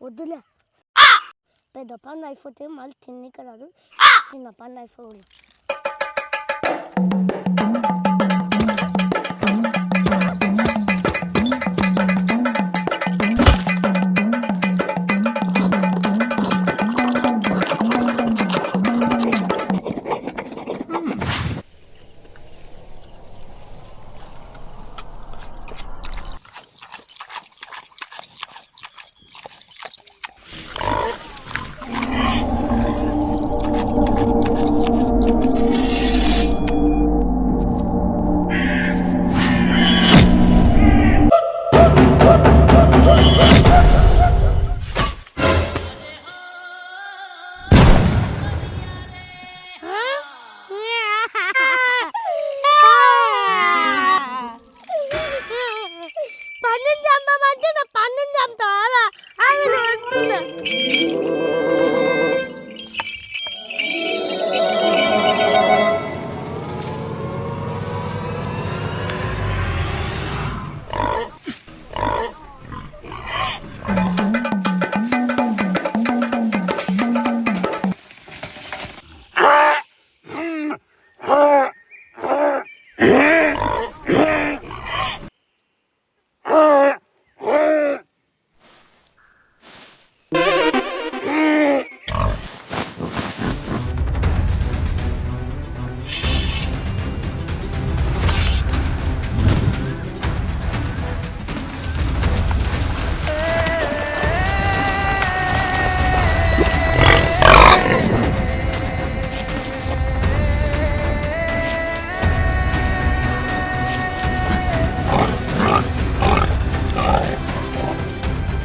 వద్దులే పెద్ద పని అయిపోతే మళ్ళీ తిన్నికి రాదు చిన్న పని అయిపోదు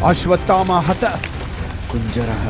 अश्वत्थामा हत कुंजरः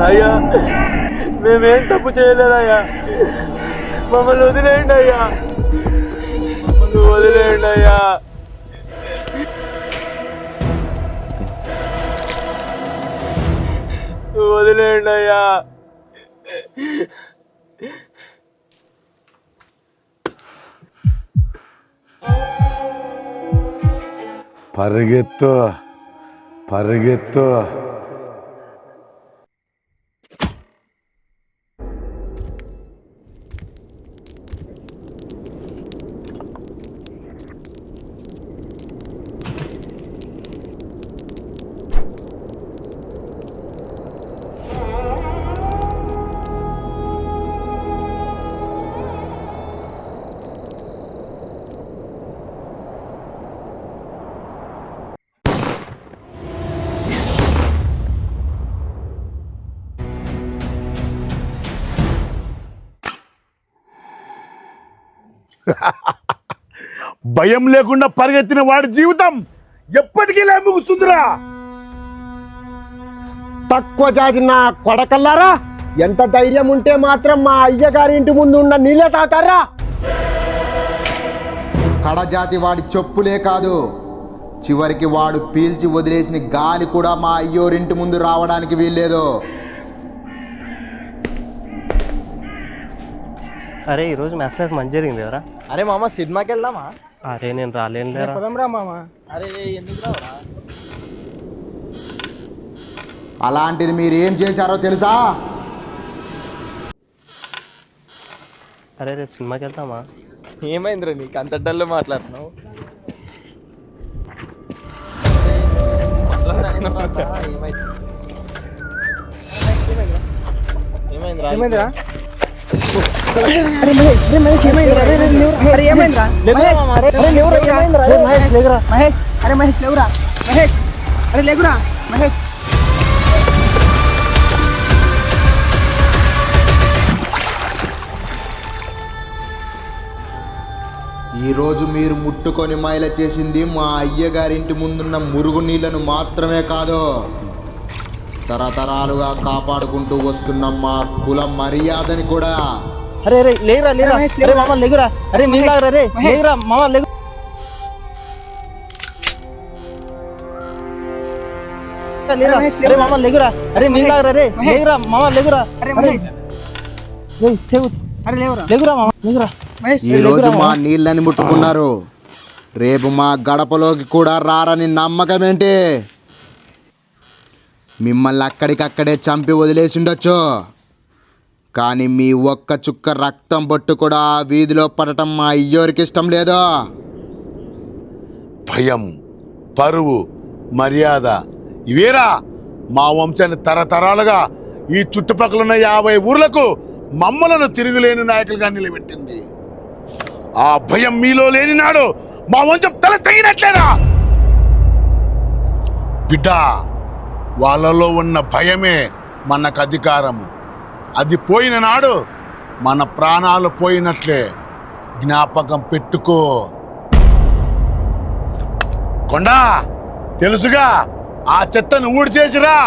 అయ్యా మేమేం తప్పు చేయలేదయ్యా, మమ్మల్ని వదిలేయండి అయ్యా, మమ్మల్ని వదిలేయండి అయ్యా. వదిలేయండి అయ్యా. పరిగెత్తు పరిగెత్తు. భయం లేకుండా పరిగెత్తిన వాడి జీవితం ఎప్పటికీ ముగుస్తుందిరా. తక్కువ జాతి నా కొడకల్లారా, ఎంత ధైర్యం ఉంటే మాత్రం మా అయ్యగారి ఇంటి ముందు ఉన్న నీళ్ళే తాతారా. కడజాతి వాడి చెప్పులే కాదు, చివరికి వాడు పీల్చి వదిలేసిన గాలి కూడా మా అయ్యోరింటి ముందు రావడానికి వీల్లేదు. అరే ఈరోజు మ్యాథ్స్ మంచి జరిగింది ఎవరా? అరే మామ సినిమాకి వెళ్దామా? అరే నేను రాలేను లేరా. అరే ఎందుకు రావరా? అలాంటిది మీరు ఏం చేశారో తెలుసా? అరే రేపు సినిమాకి వెళ్తామా? ఏమైందిరా నీకు అంత డల్లో మాట్లాడుతున్నావు? ఏమైందిరా? ఈరోజు మీరు ముట్టుకొని మైల చేసింది మా అయ్యగారింటి ముందున్న మురుగు నీళ్లను మాత్రమే కాదు, తరతరాలుగా కాపాడుకుంటూ వస్తున్న మా కుల మర్యాదని కూడా. అరే అరే లేరా లేరా అరే మామ లేగురా, అరే నీళ్ళు తాగరా, రే లేగురా మామ లేగు. లేరా అరే మామ లేగురా, అరే నీళ్ళు తాగరా, రే లేగురా మామ లేగురా, లేగురా మామ లేగురా. ఈ రోజు మా నీళ్ళని ముట్టుకున్నారు, రేపు మా గడపలోకి కూడా రారని నమ్మకం ఏంటి? మిమ్మల్ని అక్కడికక్కడే చంపి వదిలేసిండొచ్చు, కానీ మీ ఒక్క చుక్క రక్తం బొట్టు కూడా ఆ వీధిలో పడటం మా అయ్యోరికి ఇష్టం లేదు. భయం, పరువు, మర్యాద ఇవేరా మా వంశాన్ని తరతరాలుగా ఈ చుట్టుపక్కల ఉన్న 50 ఊర్లకు మమ్మలను తిరుగులేని నాయకులుగా నిలబెట్టింది. ఆ భయం మీలో లేని నాడు మా వంశం తల తగినట్లేరా బిడ్డ? వాళ్ళలో ఉన్న భయమే మనకు అధికారము. అది పోయిన నాడు మన ప్రాణాలు పోయినట్లే, జ్ఞాపకం పెట్టుకో. కొండా తెలుసుగా, ఆ చెత్తను ఊడి చేసిరా.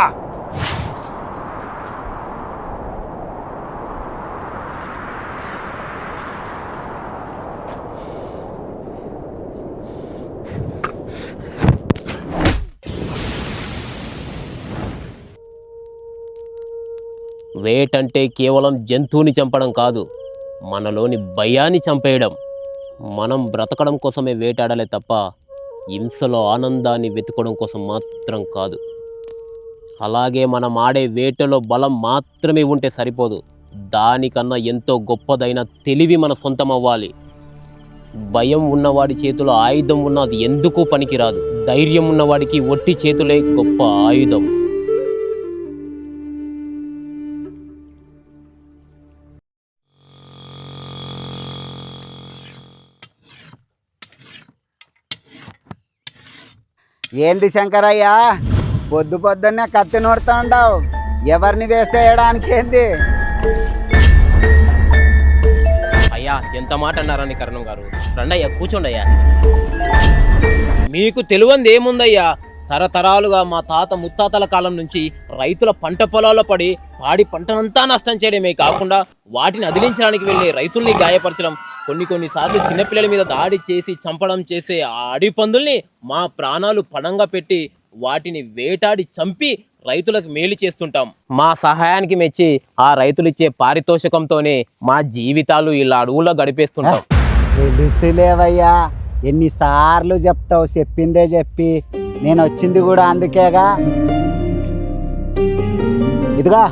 వేటంటే కేవలం జంతువుని చంపడం కాదు, మనలోని భయాన్ని చంపేయడం. మనం బ్రతకడం కోసమే వేటాడాలే తప్ప హింసలో ఆనందాన్ని వెతుకోవడం కోసం మాత్రం కాదు. అలాగే మనం ఆడే వేటలో బలం మాత్రమే ఉంటే సరిపోదు, దానికన్నా ఎంతో గొప్పదైన తెలివి మన సొంతం అవ్వాలి. భయం ఉన్నవాడి చేతిలో ఆయుధం ఉన్నది ఎందుకు పనికిరాదు, ధైర్యం ఉన్నవాడికి ఒట్టి చేతులే గొప్ప ఆయుధం. ఏంది శంకరయ్య, పొద్దున్నే కత్తి నూరుతా ఉంటావు, ఎవరిని వేసేయడానికి ఏంది? అయ్యా ఎంత మాట అన్నారని కరణం గారు, రండయ్యా కూర్చోండి అయ్యా. మీకు తెలియంది ఏముందయ్యా, తరతరాలుగా మా తాత ముత్తాతల కాలం నుంచి రైతుల పంట పొలాల్లో పడి పాడి పంటనంతా నష్టం చేయడమే కాకుండా వాటిని అదిలించడానికి వెళ్ళే రైతుల్ని గాయపరచడం, కొన్నిసార్లు చిన్నపిల్లల మీద దాడి చేసి చంపడం చేసే ఆ అడవి పందుల్ని మా ప్రాణాలు పణంగా పెట్టి వాటిని వేటాడి చంపి రైతులకు మేలు చేస్తుంటాం. మా సహాయానికి మెచ్చి ఆ రైతులు ఇచ్చే పారితోషికంతోనే మా జీవితాలు ఇలా అడవుల్లో గడిపేస్తుంటాం. తెలుసులేవయ్యా, ఎన్నిసార్లు చెప్తావు, చెప్పిందే చెప్పి నేను వచ్చింది కూడా అందుకేగా. ఇదిగా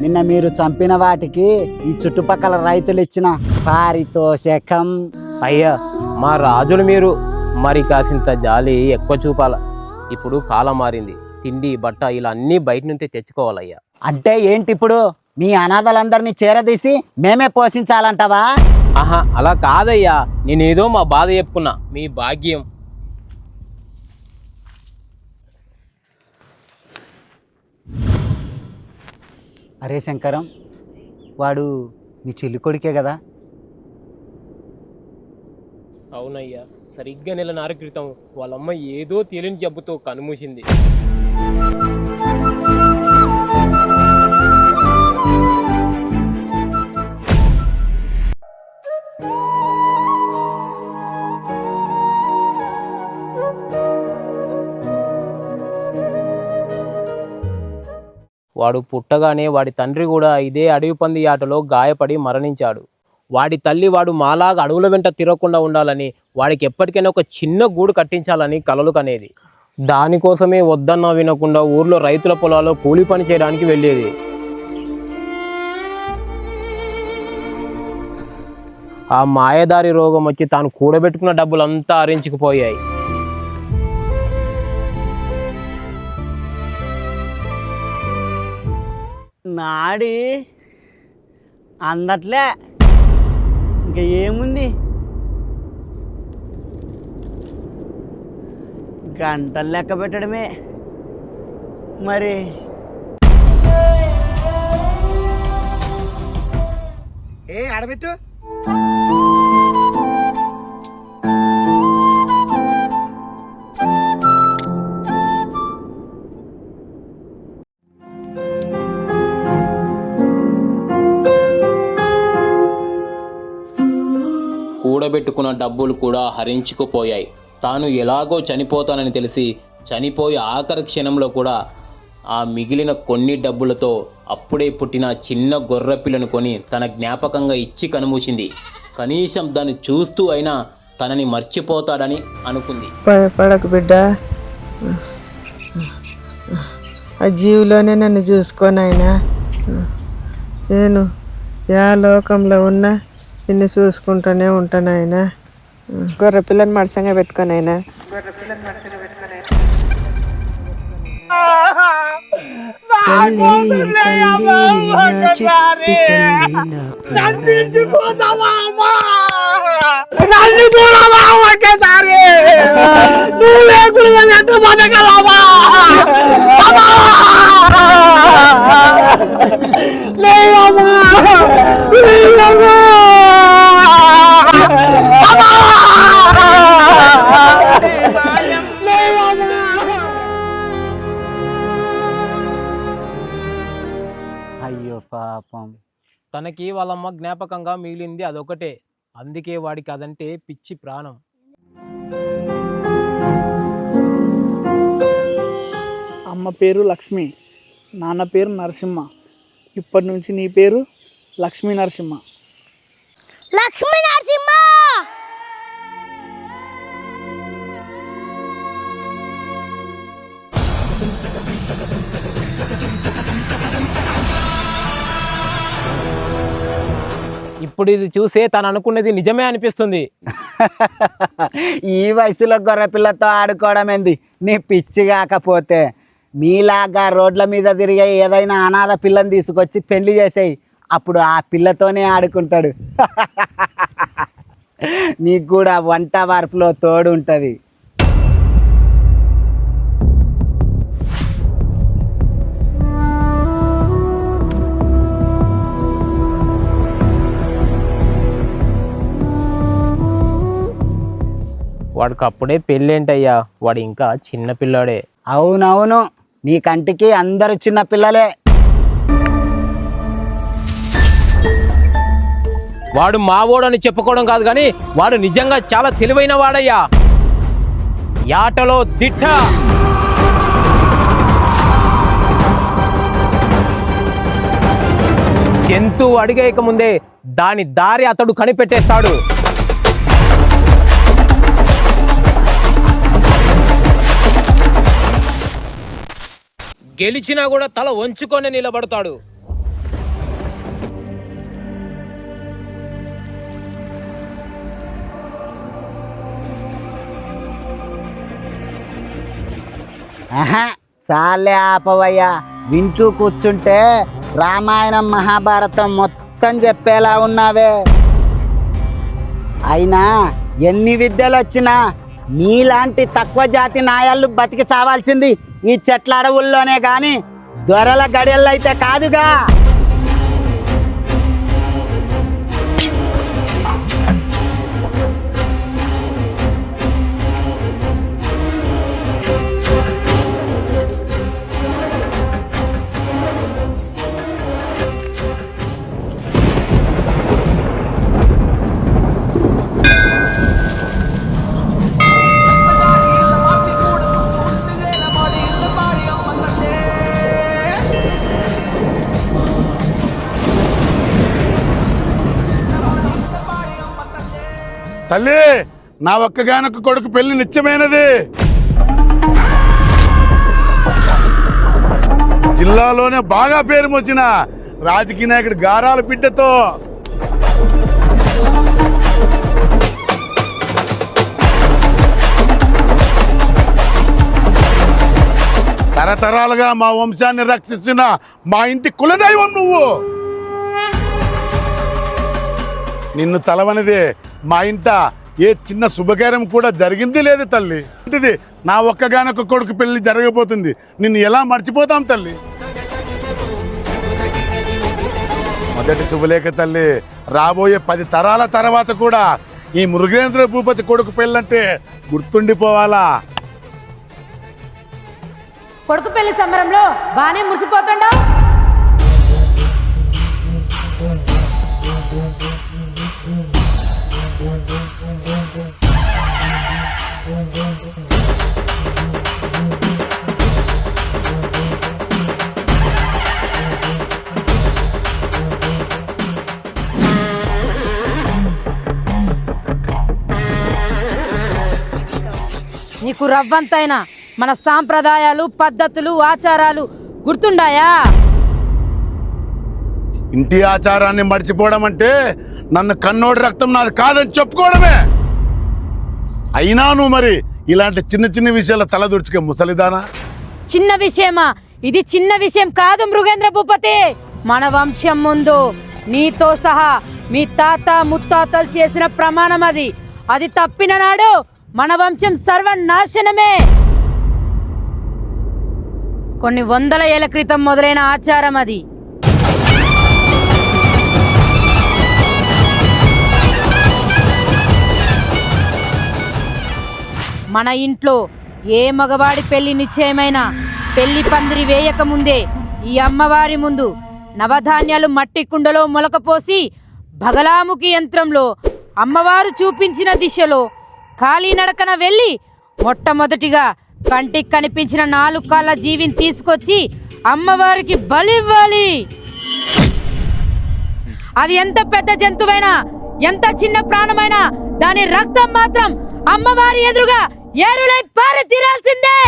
నిన్న మీరు చంపిన వాటికి ఈ చుట్టుపక్కల రైతులు ఇచ్చిన పారితోషికం. అయ్యా మా రాజులు మీరు, మరి కాసింత జాలి ఎక్కువ చూపాల. ఇప్పుడు కాలం మారింది, తిండి బట్ట ఇలా అన్నీ బయట నుంచి తెచ్చుకోవాలయ్యా. అంటే ఏంటి ఇప్పుడు మీ అనాథలందరినీ చేరదీసి మేమే పోషించాలంటావా? ఆహా అలా కాదయ్యా, నేనేదో మా బాధ చెప్పుకున్నా, మీ భాగ్యం. అరే శంకరం, వాడు మీ చెల్లి కొడుకే కదా? అవునయ్యా, సరిగ్గా నెలన్నర క్రితం వాళ్ళమ్మ ఏదో తెలియని జబ్బుతో కనుమూసింది. వాడు పుట్టగానే వాడి తండ్రి కూడా ఇదే అడవి పంది ఆటలో గాయపడి మరణించాడు. వాడి తల్లి వాడు మాలాగా అడవుల వెంట తిరగకుండా ఉండాలని, వాడికి ఎప్పటికైనా ఒక చిన్న గూడు కట్టించాలని కలలు కనేది. దానికోసమే వద్దన్నా వినకుండా ఊర్లో రైతుల పొలాల్లో కూలి పని చేయడానికి వెళ్ళేది. ఆ మాయదారి రోగం వచ్చి తాను కూడబెట్టుకున్న డబ్బులంతా హరించుకుపోయాయి. నాడి అందట్లే ఇంకా ఏముంది, గంటలు లెక్క పెట్టడమే. మరి ఆడబెట్టు. కూడబెట్టుకున్న డబ్బులు కూడా హరించుకుపోయాయి. తాను ఎలాగో చనిపోతానని తెలిసి చనిపోయే ఆఖరి క్షణంలో కూడా ఆ మిగిలిన కొన్ని డబ్బులతో అప్పుడే పుట్టిన చిన్న గొర్రెపిల్లను కొని తన జ్ఞాపకంగా ఇచ్చి కనుమూసింది. కనీసం దాన్ని చూస్తూ అయినా తనని మర్చిపోతాడని అనుకుంది. భయపడకు బిడ్డ, ఆ జీవులోనే నన్ను చూసుకోనైనా. నేను యా లోకంలో ఉన్నా నిన్ను చూసుకుంటూనే ఉంటానైనా. గొర్రె పిల్లని మడసంగా పెట్టుకోనైనా. అయ్యో పాపం, తనకి వాళ్ళమ్మ జ్ఞాపకంగా మిగిలింది అదొకటే. అందుకే వాడికి అదంటే పిచ్చి ప్రాణం. అమ్మ పేరు లక్ష్మి, నాన్న పేరు నరసింహ. ఇప్పటి నుంచి నీ పేరు లక్ష్మీ నరసింహ. లక్ష్మీ నరసింహ. ఇప్పుడు ఇది చూసే తను అనుకున్నది నిజమే అనిపిస్తుంది. ఈ వయసులో గొర్రెపిల్లతో ఆడుకోవడం ఏంది, నీ పిచ్చి కాకపోతే. మీలాగా రోడ్ల మీద తిరిగే ఏదైనా అనాథ పిల్లని తీసుకొచ్చి పెళ్లి చేసేయి, అప్పుడు ఆ పిల్లతోనే ఆడుకుంటాడు. నీకు కూడా వంట వార్పులో తోడు ఉంటుంది. వాడికి అప్పుడే పెళ్ళేంటయ్యా, వాడు ఇంకా చిన్న పిల్లాడే. అవునవును, నీ కంటికి అందరూ చిన్న పిల్లలే. వాడు మావోడని చెప్పుకోవడం కాదు కానీ వాడు నిజంగా చాలా తెలివైన వాడయ్యా. యాటలో దిట్ట. జంతువు అడిగేయక ముందే దాని దారి అతడు కనిపెట్టేస్తాడు. గెలిచినా కూడా తల వంచుకొని నిలబడతాడు. ఆహా, చాలే ఆపవయ్యా. వింటూ కూర్చుంటే రామాయణం మహాభారతం మొత్తం చెప్పేలా ఉన్నావే. అయినా ఎన్ని విద్యలు వచ్చినా నీలాంటి తక్కువ జాతి నాయాళ్ళు బతికి చావాల్సింది ఈ చెట్ల అడవుల్లోనే గాని దొరల గడియల్లో అయితే కాదుగా. తల్లి, నా ఒక్కగానొక్క కొడుకు పెళ్లి నిత్యమైనది. జిల్లాలోనే బాగా పేరు వచ్చిన రాజకీయ నాయకుడు గారాల బిడ్డతో తరతరాలుగా మా వంశాన్ని రక్షించిన మా ఇంటి కులదైవం నువ్వు. నిన్ను తలవనిదే మా ఇంట ఏ చిన్న శుభకార్యం కూడా జరిగింది లేదు తల్లి. ఇది నా ఒక్కగానొక్క కొడుకు పెళ్లి జరగబోతుంది, నిన్ను ఎలా మర్చిపోతాం తల్లి? మొదటి శుభలేఖ తల్లి, రాబోయే 10 తరాల తర్వాత కూడా ఈ మృగేంద్ర భూపతి కొడుకు పెళ్ళంటే గుర్తుండిపోవాలా? కొడుకు పెళ్లి సంబరంలో బానే మురిసిపోతుండవు. నీకు రవ్వంతైనా మన సాంప్రదాయాలు, పద్ధతులు, ఆచారాలు గుర్తుండాయా? ఇంటి ఆచారాన్ని మర్చిపోవడం అంటే నన్ను కన్నోడి రక్తం నాది కాదని చెప్పుకోవడమే. అయినా నువ్వు మరి ఇలాంటి చిన్న చిన్న విషయాల తలదూర్చుకే ముసలిదానా? చిన్న విషయమా? ఇది చిన్న విషయం కాదు మృగేంద్ర భూపతి. మన వంశం ముందు నీతో సహా మీ తాత ముత్తాతలు చేసిన ప్రమాణం అది. అది తప్పిన నాడు మన వంశం సర్వనాశనమే. కొన్ని 100 ఏళ్ల క్రితం మొదలైన ఆచారం అది. మన ఇంట్లో ఏ మగవాడి పెళ్లి నిశ్చయమైనా పెళ్లి పందిరి వేయకముందే ఈ అమ్మవారి ముందు నవధాన్యాలు మట్టి కుండలో మొలకపోసి భగలాముఖి యంత్రంలో అమ్మవారు చూపించిన దిశలో కాలినడకన వెళ్ళి మొట్టమొదటిగా కంటికి కనిపించిన 4 కాళ్ళ జీవిని తీసుకొచ్చి అమ్మవారికి బలివ్వాలి. అది ఎంత పెద్ద జంతువైనా, ఎంత చిన్న ప్రాణమైనా దాని రక్తం మాత్రం అమ్మవారి ఎదురుగా ఏరులై పారి తీరాల్సిందే.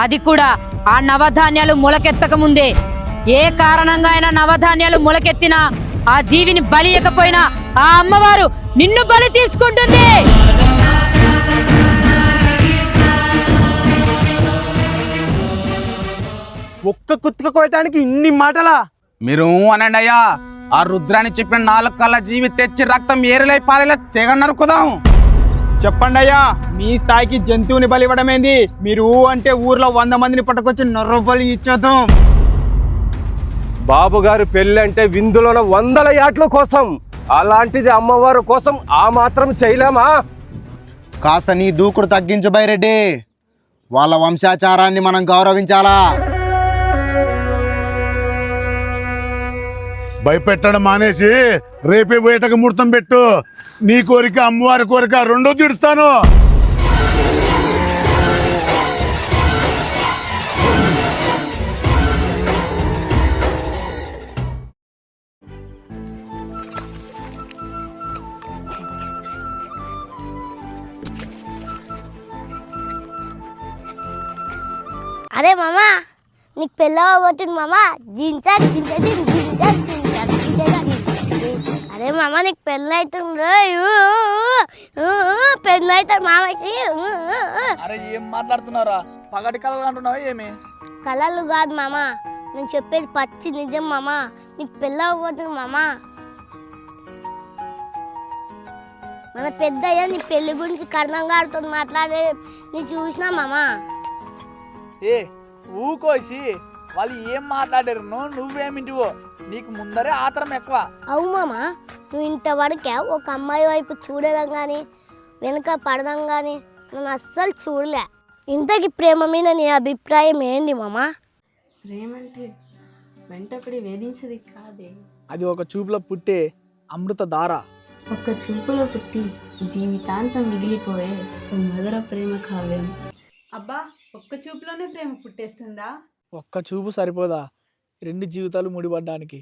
అది కూడా ఆ నవధాన్యాలు మొలకెత్తక ముందే. ఏ కారణంగా అయినా నవధాన్యాలు మొలకెత్తినా ఆ జీవిని బలియకపోయినా ఆ అమ్మవారు నిన్ను బలి తీసుకుంటుంది. ఒక్క కుత్తుక కోయటానికి ఇన్ని మాటలా? మీరు అనండి అయ్యా. ఆ రుద్రాన్ని చెప్పిన 4 కాళ్ళ జీవి తెచ్చి రక్తం ఏరులై పారేలా తెగ నరుకుదాం. చెప్పండి అయ్యా, మీ స్థాయికి జంతువుని బలి ఇవ్వడమేంది? మీరు అంటే ఊర్లో 100 మందిని పట్టుకొచ్చి నర్రబలి ఇచ్చేద్దాం. బాబు గారు పెళ్ళి అంటే విందులోన 100 యాట్ల కోసం, అలాంటిది అమ్మవారు కోసం ఆ మాత్రం చేయలేమా? కాస్త నీ దూకుడు తగ్గించు బైరెడ్డి. వాళ్ళ వంశాచారాన్ని మనం గౌరవించాలా? భయపెట్టడం మానేసి రేపే వేటకు ముహూర్తం పెట్టు. నీ కోరిక అమ్మవారి కోరిక రెండో తీడుస్తాను. అరే మామా, నీకు పెళ్ళవబోతుంది మామా. జించాక్ జించాక్ జించాక్ జించాక్ జించాక్. అరే మామ, నీకు పెళ్ళి అవుతుంది. పెళ్ళి అవుతుంది మామకి. అరే ఏం మాట్లాడుతున్నారా? పగటి కళలు అంటున్నావా ఏమి? కళలు కాదు మామా, నేను చెప్పేది పచ్చి నిజం మామా. నీకు పెళ్ళి అవ్వబోతుంది మామా. మన పెద్దయ్య నీ పెళ్లి గురించి కర్ణంగారితో మాట్లాడే నీ చూసినా మామా. ఏ ఊకోసి వాళ్ళు ఏం మాట్లాడారు, నువ్వేమింటివో? నీకు ముందరే ఆతరం ఎక్కువ. అవు మామా, నువ్వు ఇంతవరకే ఒక అమ్మాయి వైపు చూడడం కానీ వెనుక పడడం కానీ నేను అస్సలు చూడలే. ఇంతకి ప్రేమ మీద నీ అభిప్రాయం ఏంటి మామా? ప్రేమ అంటే వెంటపడి వేధించేది కాదే, అది ఒక చూపులో పుట్టే అమృత ధార. ఒక్క చూపులో పుట్టి జీవితాంతం మిగిలిపోయే మధుర ప్రేమ కావ్యం. అబ్బా, ఒక్క చూపులోనే ప్రేమ పుట్టేస్తుందా? ఒక్క చూపు సరిపోదా 2 జీవితాలు ముడిపడ్డానికి?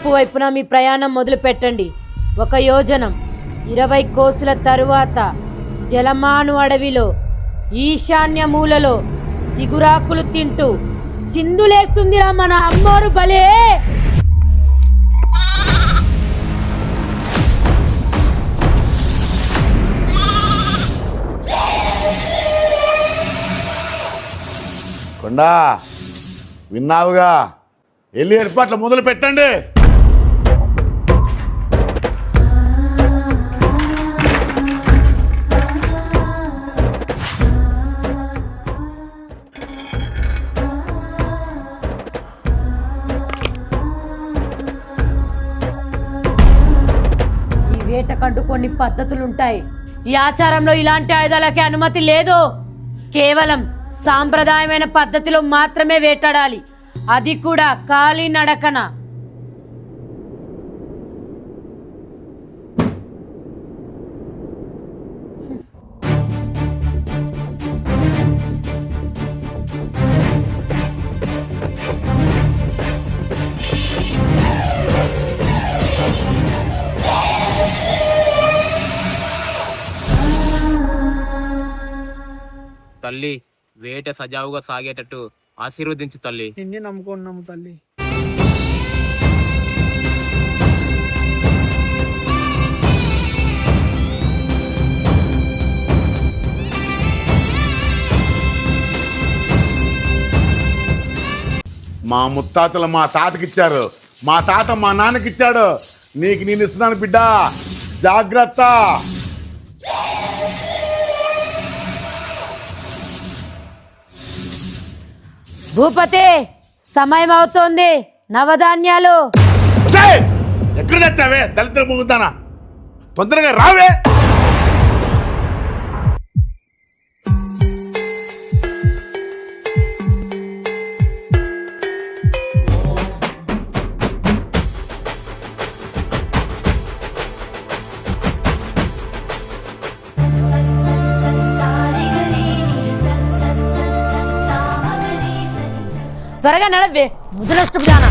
తూర్పు వైపున మీ ప్రయాణం మొదలు పెట్టండి. 1 యోజనం 20 కోసుల తరువాత జలమాను అడవిలో ఈశాన్య మూలలో చిగురాకులు తింటూ చిందులేస్తుందిరా మన అమ్మోరు బలే. కొండా విన్నావుగా, వెళ్ళి ఏర్పాట్లు మొదలు పెట్టండి. ఈ వేటకంటూ కొన్ని పద్ధతులుంటాయి. ఈ ఆచారంలో ఇలాంటి ఆయుధాలకి అనుమతి లేదు. కేవలం సాంప్రదాయమైన పద్ధతిలో మాత్రమే వేటాడాలి, అది కూడా కాలినడకన. తల్లి, వేట సజావుగా సాగేటట్టు ఆశీర్వదించు తల్లి. నిన్నే నమ్ముకున్నాము తల్లి. మా ముత్తాతలు మా తాతకిచ్చారు, మా తాత మా నాన్నకిచ్చాడు. నీకు నేను ఇస్తున్నాను బిడ్డ, జాగ్రత్త. భూపతి, సమయం అవుతోంది. నవధాన్యాలు ఎక్కడ తెచ్చావే? దళితులు ముగుతానా? తొందరగా రావే. త్వరగా నడవే, ముదునష్టపు జానా.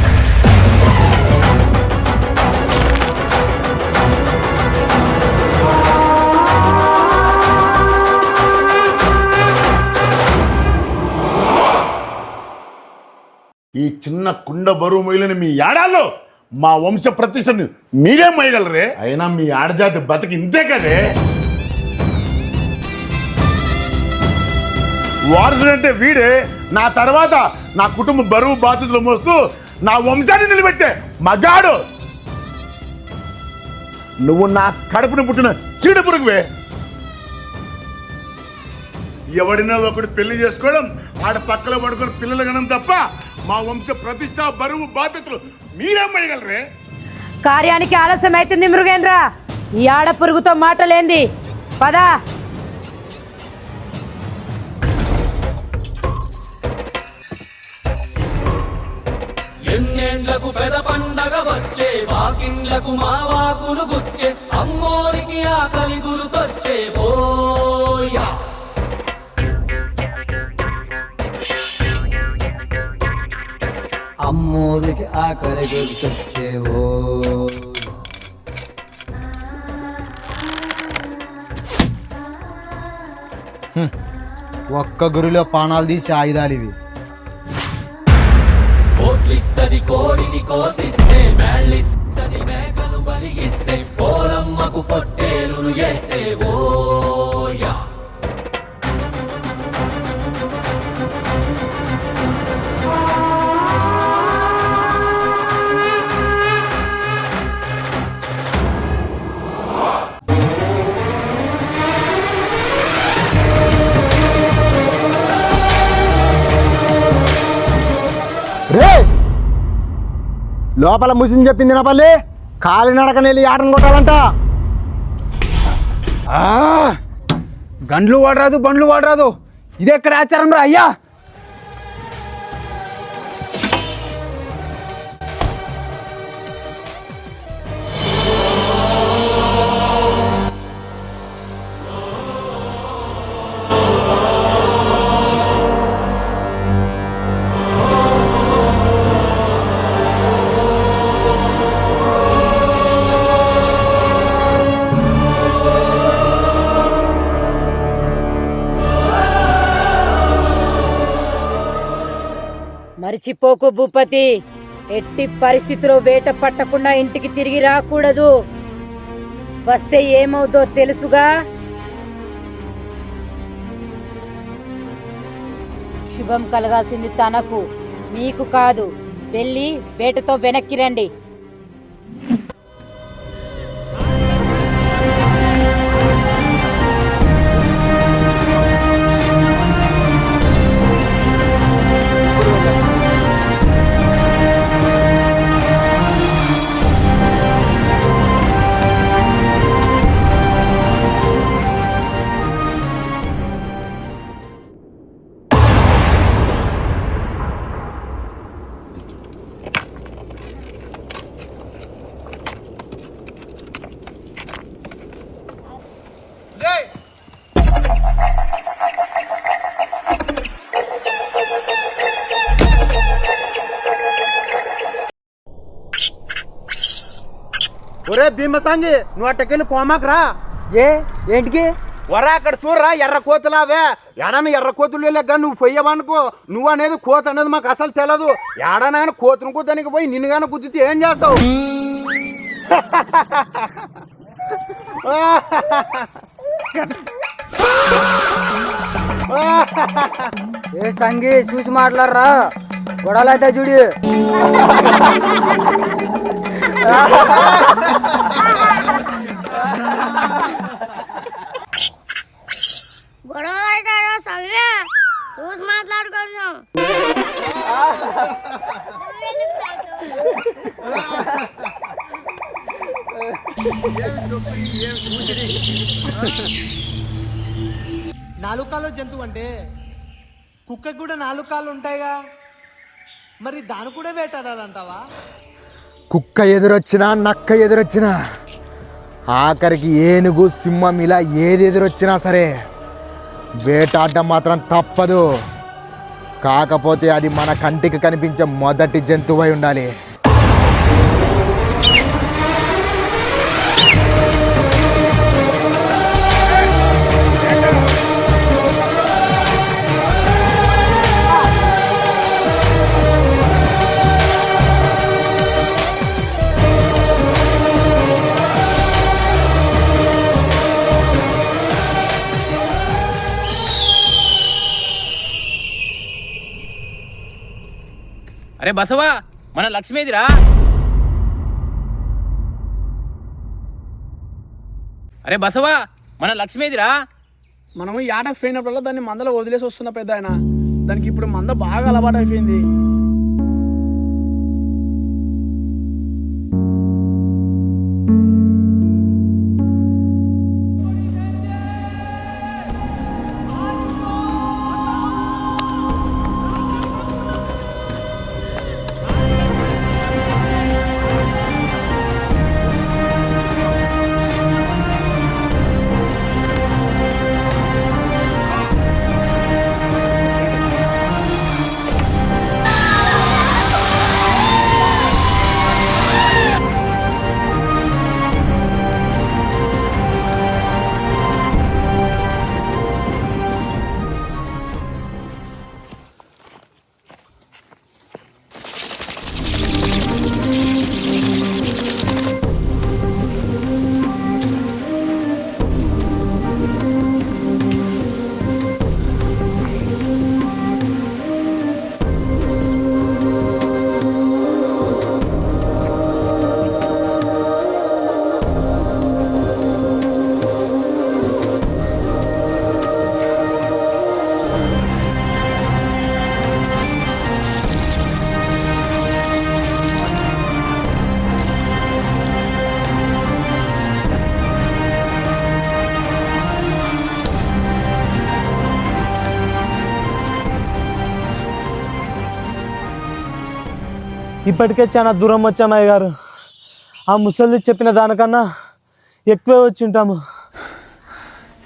ఈ చిన్న కుండ బరువు మొయ్యలేని మీ ఆడాళ్ళు మా వంశ ప్రతిష్టని మీరే మొయ్యగలరే? అయినా మీ ఆడజాతి బతికి ఇంతే కదే. వారసుడంటే వీడే. నా తర్వాత నా కుటుంబ బరువు బాధ్యతలు మోస్తూ నా వంశాన్ని నిలబెట్టే మగాడు. నువ్వు నా కడుపును పుట్టిన చీడ పురుగువే. ఎవడినో ఒకడు పెళ్లి చేసుకోవడం, ఆడ పక్కలో పడుకొని పిల్లలు కనడం తప్ప మా వంశ ప్రతిష్ట బరువు బాధ్యతలు మీరేమయ్యగలరే? కార్యానికి ఆలస్యం అవుతుంది మృగేంద్ర. ఈ ఆడ పురుగుతో మాటలేంది, పదా. ఎన్నేండ్లకు పెద పండగ వచ్చే, వాకిండ్లకు మా వాకులు గుచ్చే, అమ్మోరికి ఆకలి గురుతొచ్చే ఓయా. అమ్మోరికి ఆకలి గురుతొచ్చే ఓ. ఒక్క గురిలో పానాలు తీసి ఆయుధాలు ఇవి. కోట్లిస్తది కోడిని కోసిస్తే, మేళ్ళిస్తది మేకను బలిగిస్తే, పోలమ్మకు పొట్టేలును చేస్తే ఓయా. రే, లోపల ముసిని చెప్పింది నా పల్లి, కాలినడకనెళ్ళి ఆటను కొట్టాలంట. గండ్లు వాడరాదు, బండ్లు వాడరాదు. ఇది ఎక్కడ ఆచారం రా అయ్యా? రెచ్చిపోకు భూపతి. ఎట్టి పరిస్థితిలో వేట పట్టకుండా ఇంటికి తిరిగి రాకూడదు. వస్తే ఏమవుదో తెలుసుగా. శుభం కలగాల్సింది తనకు, మీకు కాదు. వెళ్ళి వేటతో వెనక్కి రండి. ఒరే భీమసాంగి, నువ్వు అట్టకెళ్ళి కోమాకు రా. ఏంటికి? వరా అక్కడ చూడరా, ఎర్ర కోతులావే. ఎడన ఎర్ర కోతులు వెళ్ళగా నువ్వు పోయావనుకో, నువ్వు అనేది కోత అనేది మాకు అసలు తెలియదు. ఎడనైనా కోతును కుద్దనికి పోయి నిన్నుగానే గుద్దితే ఏం చేస్తావు? ఏ సంగి చూసి మాట్లాడరా, గొడవలు అయితే చూడి. గొడవ పడ్డారా సంగే? చూసి మాట్లాడుకుందాం. నాలుగు కాళ్ళు జంతువు అంటే కుక్కకి కూడా నాలుగు కాళ్ళు ఉంటాయిగా, మరి దాని కూడా వేటాడాలంటావా? కుక్క ఎదురొచ్చినా, నక్క ఎదురొచ్చినా, ఆఖరికి ఏనుగు, సింహం ఇలా ఏది ఎదురొచ్చినా సరే వేటాడడం మాత్రం తప్పదు. కాకపోతే అది మన కంటికి కనిపించే మొదటి జంతువై ఉండాలి. అరే బసవా, మన లక్ష్మీదిరా. అరే బసవా, మన లక్ష్మీదిరా. మనము యాటకు పోయినప్పుడల్లా దాన్ని మందలో వదిలేసి వస్తున్న పెద్ద ఆయన. దానికి ఇప్పుడు మంద బాగా అలవాటు అయిపోయింది. ఇప్పటికే చాలా దూరం వచ్చాము అయ్యగారు. ఆ ముసలి చెప్పిన దానికన్నా ఎక్కువే వచ్చి ఉంటాము.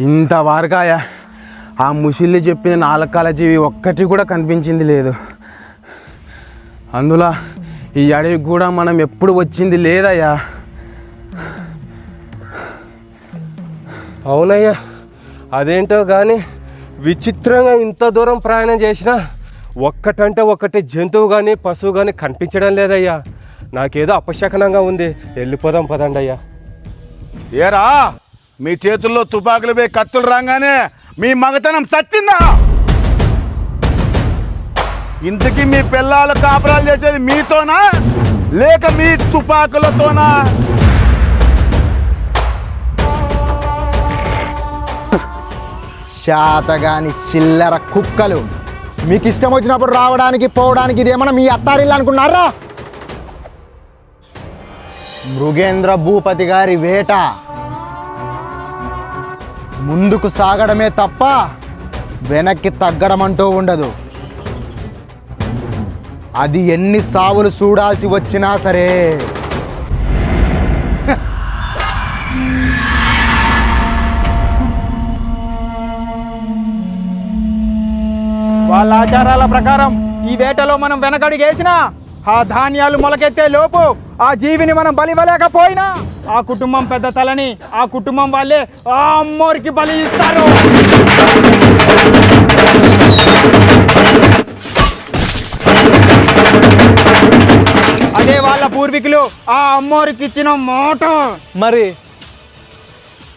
ఇంతవరకాయ ఆ ముసిల్లి చెప్పిన 4 కాల జీవి ఒక్కటి కూడా కనిపించింది లేదు. అందులో ఈ అడవికి కూడా మనం ఎప్పుడు వచ్చింది లేదయ్యా. అవునయ్యా, అదేంటో కానీ విచిత్రంగా ఇంత దూరం ప్రయాణం చేసినా ఒక్కటంటే ఒక్కటి జంతువు కానీ పశువు కానీ కనిపించడం లేదయ్యా. నాకేదో అపశకనంగా ఉంది. వెళ్ళిపోదాం పదండి అయ్యా. ఏరా మీ చేతుల్లో తుపాకులు పోయి కత్తులు రాగానే మీ మగతనం సచ్చిందా? ఇంతకీ మీ పిల్లలు కాపురాలు చేసేది మీతోనా లేక మీ తుపాకులతోనా? శాతగాని చిల్లర కుక్కలు, మీకు ఇష్టం వచ్చినప్పుడు రావడానికి పోవడానికి ఇదేమన్నా మీ అత్తారిల్లు అనుకున్నారా? మృగేంద్ర భూపతి గారి వేట ముందుకు సాగడమే తప్ప వెనక్కి తగ్గడం అంటూ ఉండదు. అది ఎన్ని సావులు చూడాల్సి వచ్చినా సరే. వాళ్ళ ఆచారాల ప్రకారం ఈ వేటలో మనం వెనకడిగేసినా ఆ ధాన్యాలు మొలకెత్తే లోపు ఆ జీవిని మనం బలివ్వలేకపోయినా ఆ కుటుంబం పెద్ద తలని ఆ కుటుంబం వాళ్ళే ఆ అమ్మోరికి బలి ఇస్తారు. అదే వాళ్ళ పూర్వీకులు ఆ అమ్మోరికి ఇచ్చిన మాట. మరి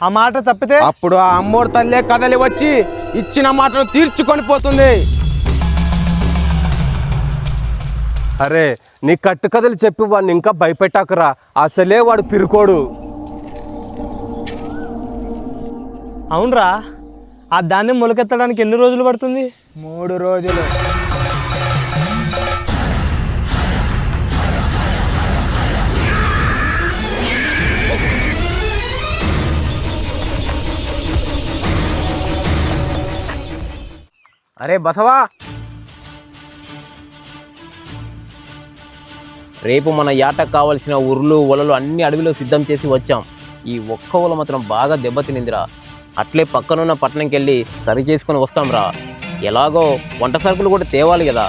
ఆ మాట తప్పితే అప్పుడు ఆ అమ్మోరు తల్లే కదలి వచ్చి ఇచ్చిన మాటను తీర్చుకొని పోతుంది. అరే నీ కట్టుకథలు చెప్పి వాడిని ఇంకా భయపెట్టాకరా. అసలే వాడు పిరుకోడు. అవునరా, ఆ ధాన్యం మొలకెత్తడానికి ఎన్ని రోజులు పడుతుంది? 3 రోజులు. అరే బసవా, రేపు మన యాటకు కావలసిన ఉర్లు ఒలలు అన్ని అడవిలో సిద్ధం చేసి వచ్చాం. ఈ ఒక్క ఒల మాత్రం బాగా దెబ్బతినిందిరా. అట్లే పక్కనున్న పట్టణంకి వెళ్ళి సరి చేసుకొని వస్తాం రా. ఎలాగో వంట సరుకులు కూడా తేవాలి కదా.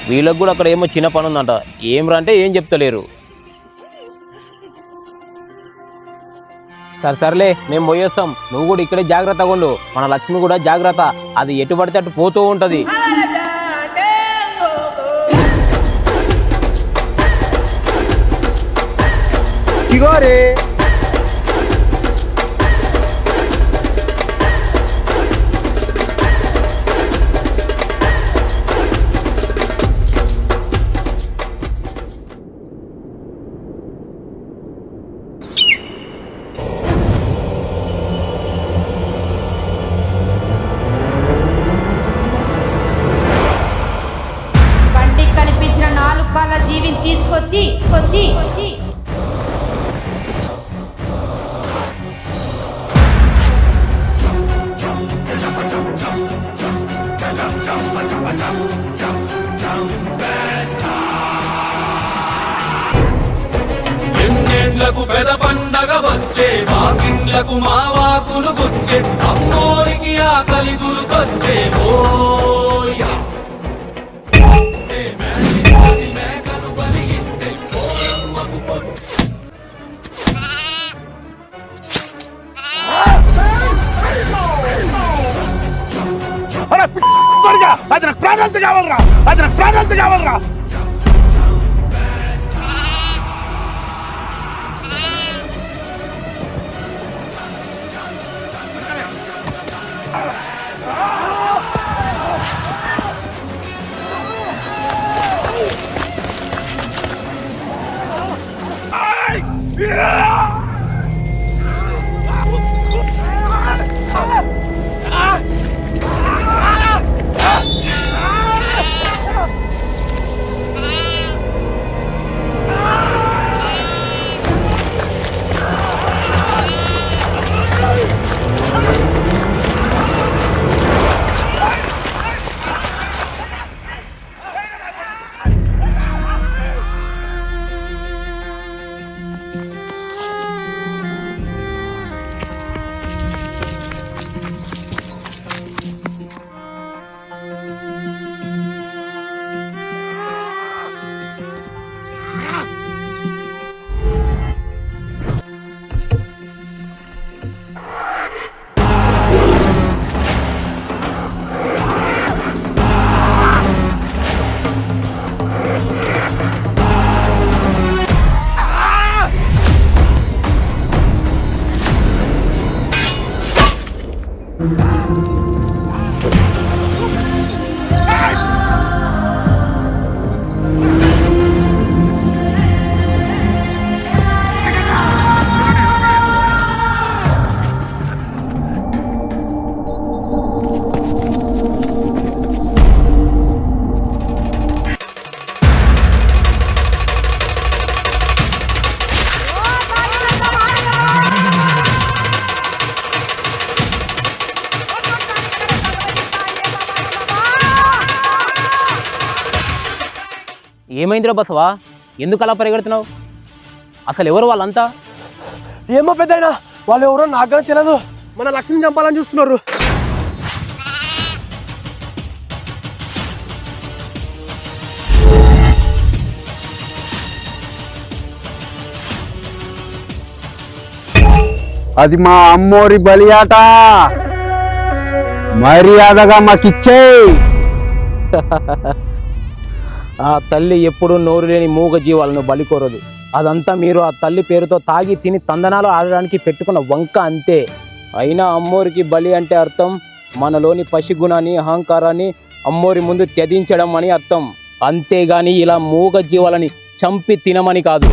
వీళ్ళకి కూడా అక్కడ ఏమో చిన్న పని ఉందంట. ఏం రా అంటే ఏం చెప్తలేరు. సరేలే మేము పోయేస్తాం. నువ్వు కూడా ఇక్కడే జాగ్రత్తగా ఉండు. మన లక్ష్మి కూడా జాగ్రత్త. అది ఎటు పడితే అటు పోతూ ఉంటుంది. చిగోరే కంటికి కనిపించిన 4 కాళ్ళ జీవిని తీసుకొచ్చి ఎన్నేళ్లకు పెద పండగ వచ్చే వాకిండ్లకు మావాకులు గుచ్చే అమ్మోరికి ఆకలి గురుకొచ్చే ఓయా మేకలు బలిగిస్తే పోలమ్మకు పొచ్చే. అది నాకు ప్రాణాలతో కావాలరా, అది నాకు ప్రాణాలతో కావాలరా. ఏమైందిరా బసవా, ఎందుకు అలా పరిగెడుతున్నావు? అసలు ఎవరు వాళ్ళంతా? ఏమో పెద్దయినా, వాళ్ళు ఎవరో నాకు కానీ తెలియదు. మన లక్ష్మిని చంపాలని చూస్తున్నారు. అది మా అమ్మోరి బలి ఆట, మర్యాదగా మాకిచ్చేయి. ఆ తల్లి ఎప్పుడూ నోరు లేని మూగ జీవాలను బలికోరదు. అదంతా మీరు ఆ తల్లి పేరుతో తాగి తిని తందనాలు ఆడడానికి పెట్టుకున్న వంక అంతే. అయినా అమ్మోరికి బలి అంటే అర్థం మనలోని పసిగుణాన్ని, అహంకారాన్ని అమ్మోరి ముందు త్యజించడం అని అర్థం. అంతేగాని ఇలా మూగ జీవాలని చంపి తినమని కాదు.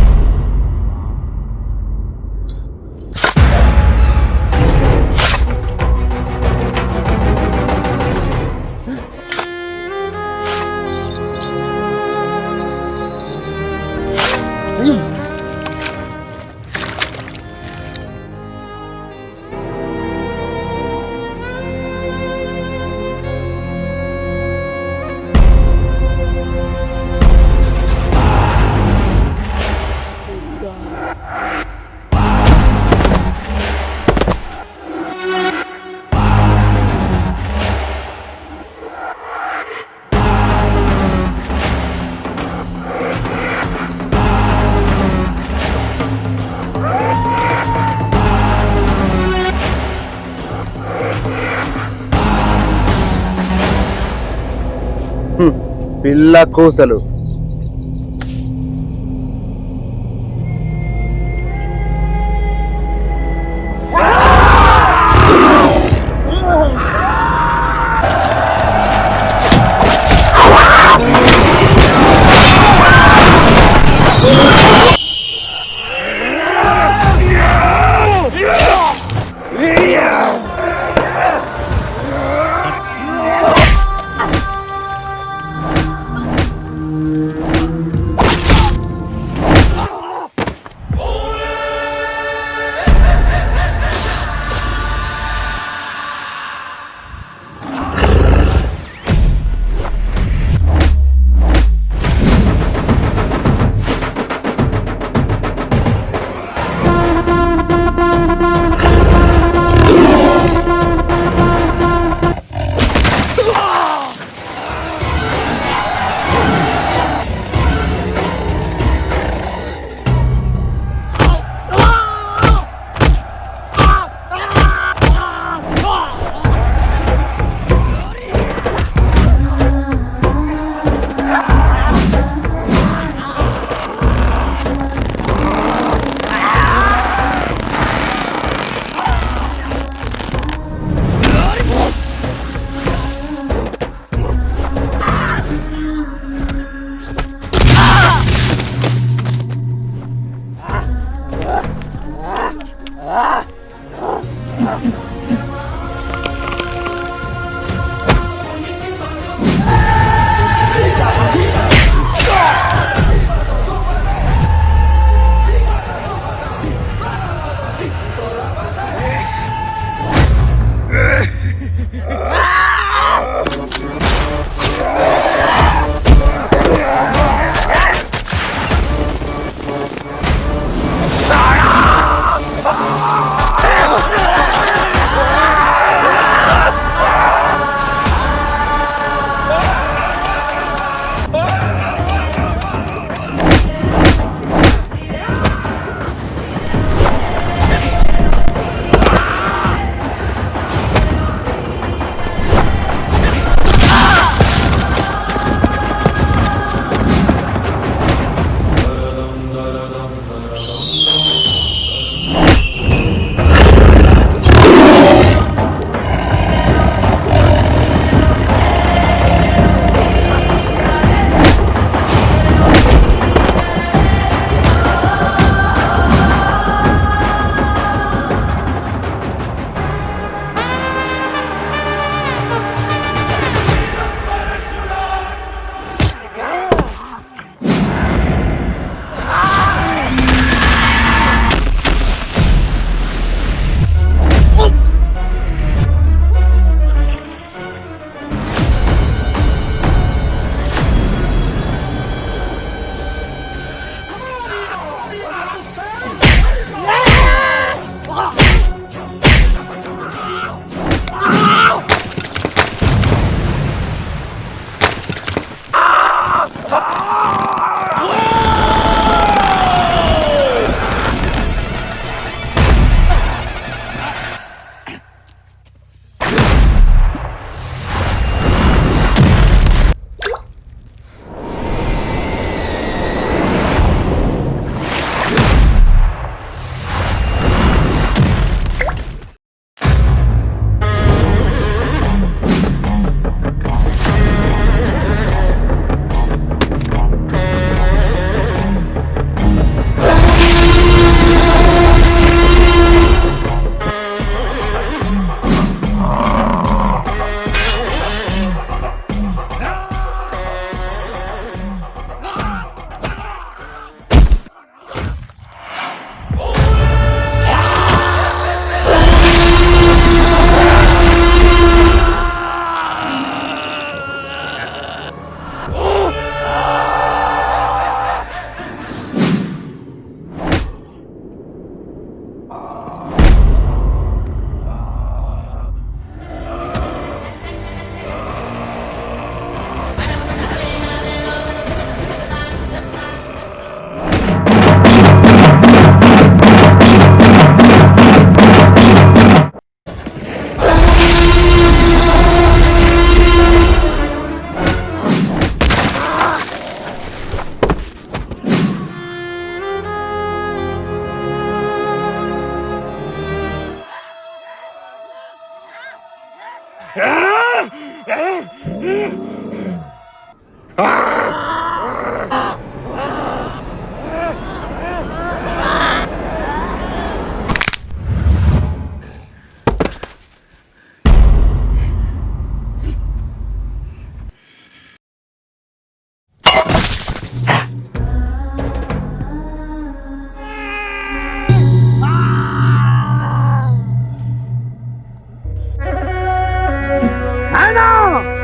పిల్ల కూసలు.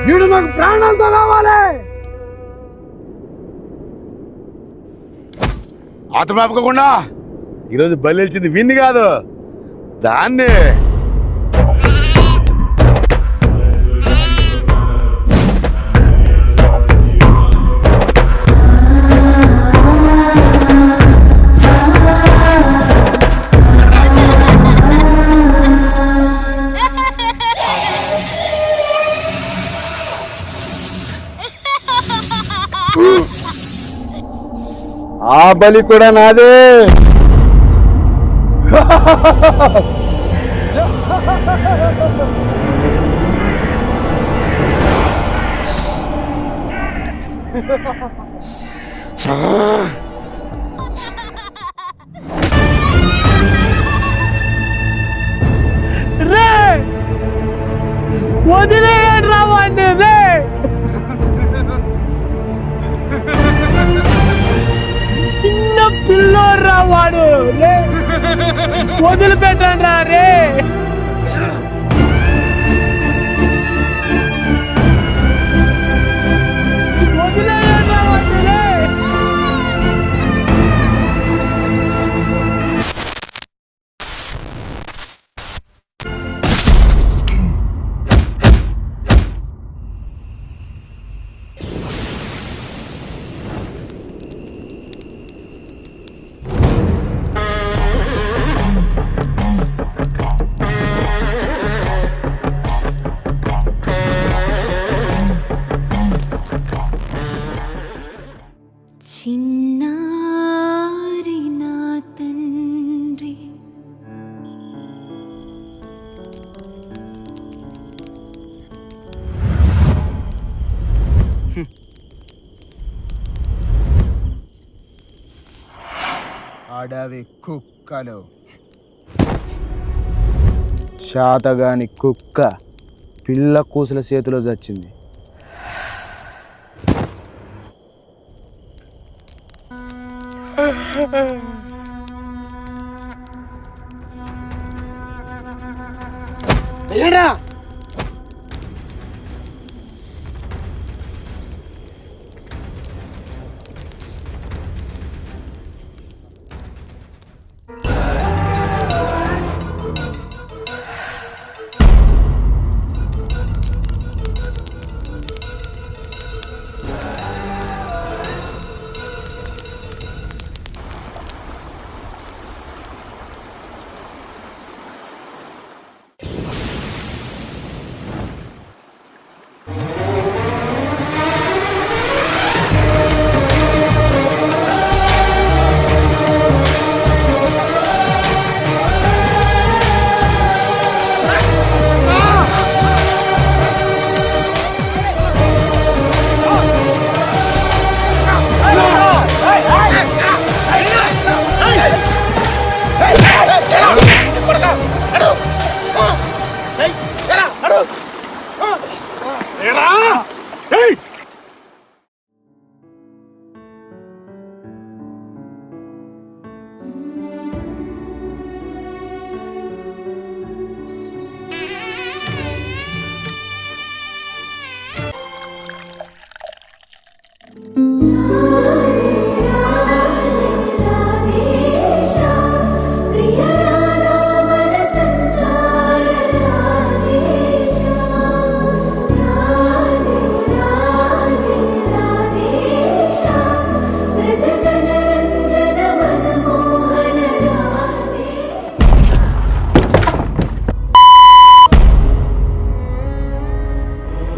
వీడు నాకు ప్రాణాలతో కావాలి. ఆత్మాపకుండా ఈరోజు బలిల్చింది విన్ని కాదు, దాన్ని. ఆ బలి కూడా నాదే. రే వదిలేయండి రా వాడిని. రే చిన్న పిల్లోడ్రా వాడు. రే వదిలిపెట్టండి రా. రే వదిలేయండి రా వాడిని. రే చిన్నారి నా తండ్రి అడవి కుక్కలు, శాతగాని కుక్క పిల్ల కూసుల చేతిలో చచ్చింది.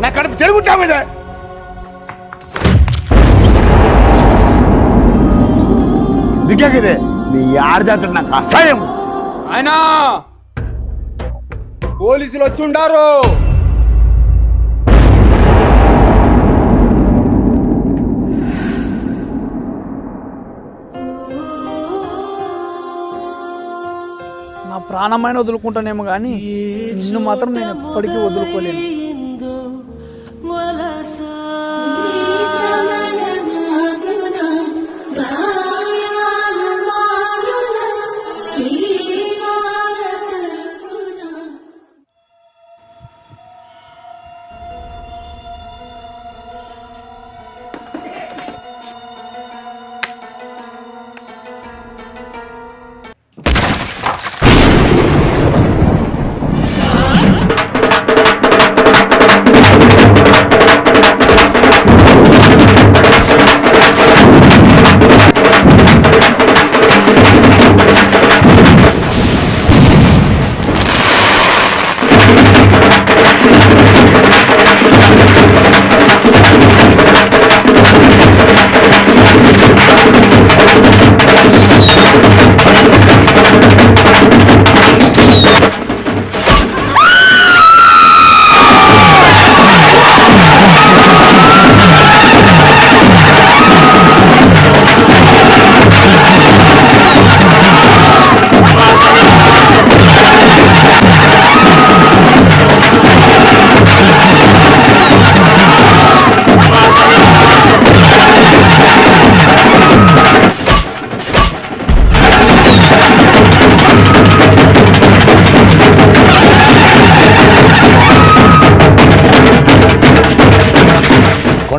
నా కడుపు చెడుగుంటామే. దిగ్గదే నీ ఆడజాతుడు నాకు అసహ్యం. ఆయన పోలీసులు వచ్చి ఉండారు. నా ప్రాణమైన వదులుకుంటానేమో కానీ నిన్ను మాత్రం నేను ఎప్పటికీ వదులుకోలేను.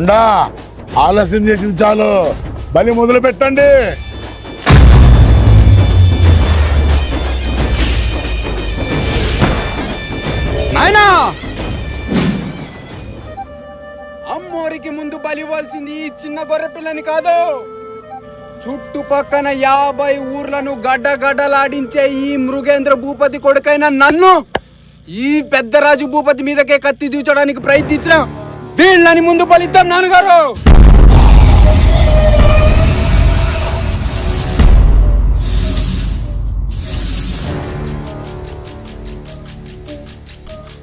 కొండ ఆలస్యం చేసింది చాలు, బలి మొదలు పెట్టండి. నాయనా, అమ్మోరికి ముందు బలివ్వాల్సింది ఈ చిన్న గొర్రె పిల్లని కాదు, చుట్టుపక్కన 50 ఊర్లను గడ్డగడ్డలాడించే ఈ మృగేంద్ర భూపతి కొడుకైన నన్ను ఈ పెద్దరాజు భూపతి మీదకే కత్తి దూచడానికి ప్రయత్నించిన వీళ్ళని ముందు బలిద్దాం నాన్నగారు.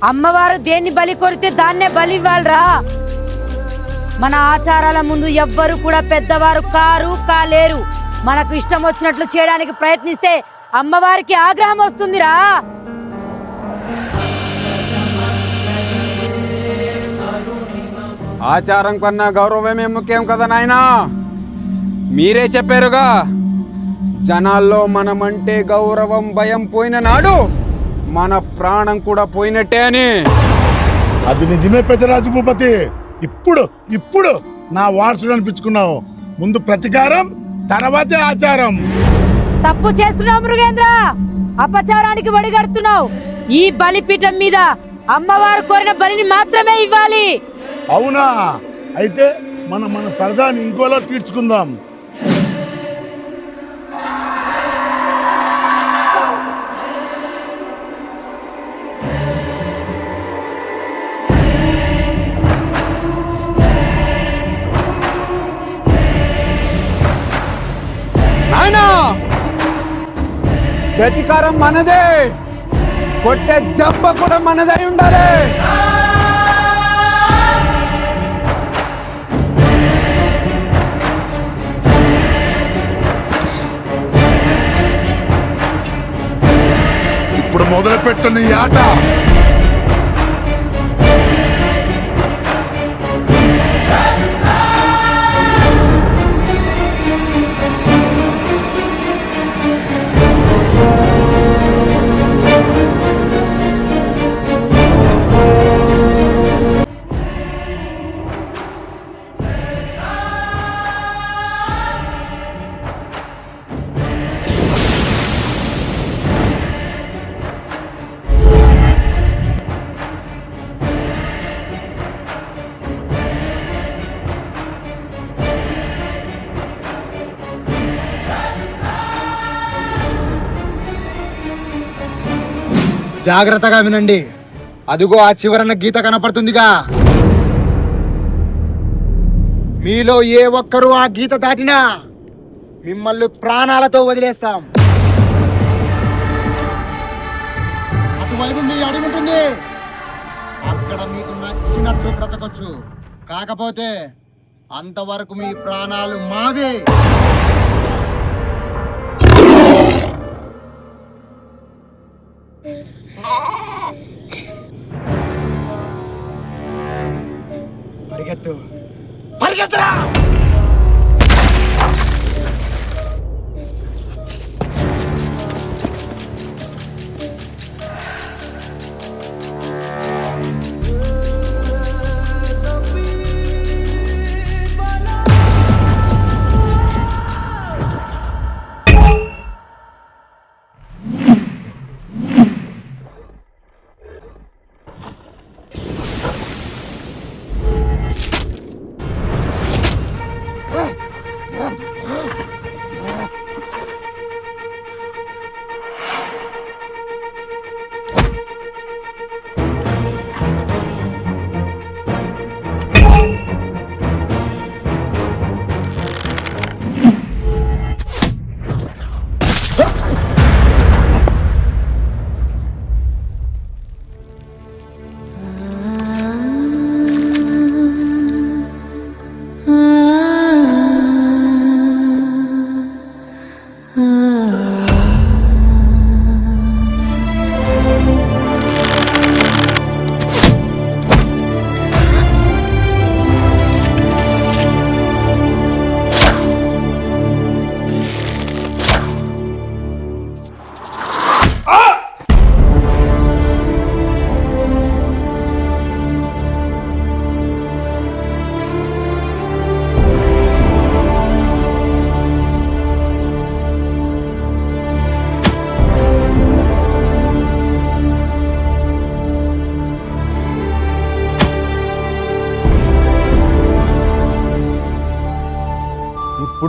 అమ్మవారు దేన్ని బలి కొరితే దాన్నే బలి ఇవ్వాలరా. మన ఆచారాల ముందు ఎవ్వరు కూడా పెద్దవారు కాలేరు. మనకు ఇష్టం వచ్చినట్లు చేయడానికి ప్రయత్నిస్తే అమ్మవారికి ఆగ్రహం వస్తుందిరా. ఆచారం కన్నా గౌరవమే ముఖ్యం కదా నాయనా. మీరే చెప్పారుగా, జనాల్లో మనమంటే గౌరవం భయం పోయిన నాడు మన ప్రాణం కూడా పోయినట్టే అని. అది నిజమే పెద్దరాజు భూపతి. ఇప్పుడు నా వారసుడు అనిపించుకున్నావు. ముందు ప్రతీకారం, తర్వాతే ఆచారం. తప్పు చేస్తున్నావు మృగేంద్ర, అపచారానికి వడిగడుతున్నావు. ఈ బలిపీఠం మీద అమ్మవారు కోరిన బలిని మాత్రమే ఇవ్వాలి. అవునా? అయితే మన సరదాని ఇంకోలా తీర్చుకుందాం. నాయనా, ప్రతీకారం మనదే, కొట్టే దెబ్బ కూడా మనదై ఉండాలి. ఇప్పుడు మొదలు పెట్టండి ఈ ఆట. జాగ్రత్తగా వినండి. అదిగో ఆ చివరన గీత కనపడుతుందిగా. మీలో ఏ ఒక్కరూ ఆ గీత దాటినా మిమ్మల్ని ప్రాణాలతో వదిలేస్తాం. అటువైపు మీ అడుగు ఉంటుంది, అక్కడ మీకు నచ్చినట్టు బ్రతకొచ్చు. కాకపోతే అంతవరకు మీ ప్రాణాలు మావే. పరిగెత్తు, పరిగెత్తరా!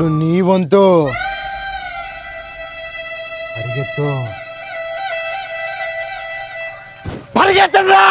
ఇప్పుడు నీ వంతు. పరిగెత్తు. పరిగెత్తండ్రా.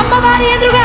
అమ్మవారి ఎదురుగా